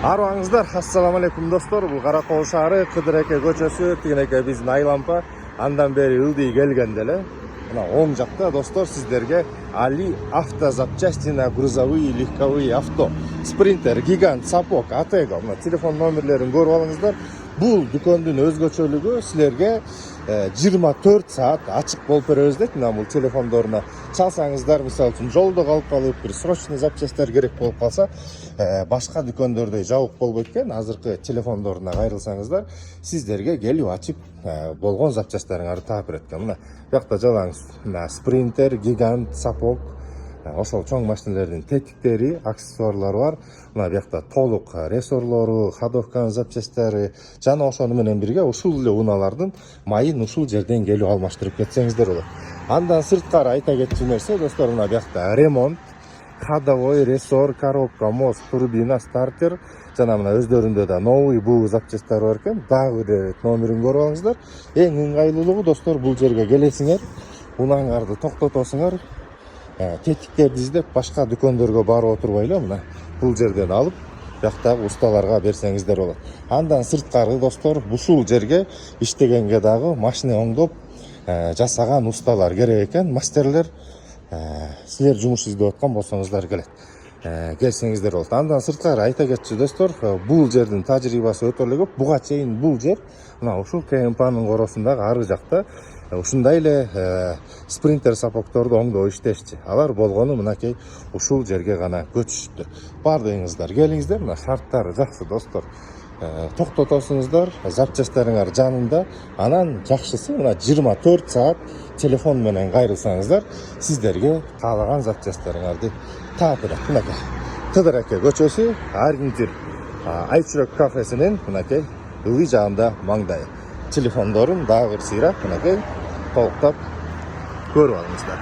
Арбаңыздар, ассаламу алейкум достор. Бұл Қарақол шары, Қыдыреке көчөсү, тигинеке биздин Айлампа. Андан бери ылдый келгенде эле. Мына оң жакта достор сиздерге Али автозапчастина грузовые легковые авто. Спринтер, Гигант, Сапог, Атего. Мына телефон номерлерин көрүп алыңыздар. Бул дүкөндүн өзгөчөлүгү силерге 24 саат ачык болуп беребиз дейт. Мына бул телефондоруна чалсаңыздар, мисалы үчүн жолдо калып калып, бир срочный запчастьтер керек болуп калса, башка дүкөндөрдөй жабык болбойт экен. Азыркы телефондоруна кайрылсаңыздар, сиздерге келип ачып болгон запчастьтарыңарды таап берет экен. Мына бuyakta жалаңыз. Мына Спринтер, Гигант, Сапог, ошол чоң машиналердин тетиктери, аксессуарлары бар. Мына бuyakta толук рессорлору, ходовканын запчастьтери жана ошону менен бирге ушул эле унаалардын майын ушул жерден келип алмаштырып кетсеңиздер болот. Андан сырткары айта кетчү нерсе достор, мына бuyakta ремонт, ходовой, рессор, коробка, мост, турбина, стартер жана мына өздөрүндө да новый буу запчастьтер бар экен. Дагы бир номерин көрүп алыңыздар. Эң ыңгайлуулугу достор, бул жерге келесиңер, унаңарды токтотосуңар, тетиктерди издеп башка дүкөндөргө барып отурбай эле мына бул жерден алып бuyактагы усталарга берсеңиздер болот. Андан сырткары достор, ушул жерге иштегенге дагы машина оңдоп жасаган усталар керек экен. Мастерлер силер жумуш издеп аткан болсоңуздар келет. Келсеңиздер болот. Андан сырткары айта кетчү достор, бул жердин тажрыйбасы өтө эле көп. Буга чейин бул жер мына ушул КМПнын коросундагы ары жакта ушундай эле спринтер сапокторду оңдоп иштешчи. Алар болгону мынакей ушул жерге гана көчүштү. Бардыгыңыздар келиңиздер, мына шарттары жакшы достор. Токтотосуңуздар, запчастьтарыңар жанында. Анан жакшысы мына 24 саат телефон менен кайрылсаңыздар, сиздерге каалаган запчастьтарыңарды таап берет. Мынакей Кыдыреке көчөсү, Аргентир Айчүрөк кафесинин мынакей ылдый жагында маңдайы. Телефондорун дагы бир сыйрап мынакей толуктап көрүп алыңыздар.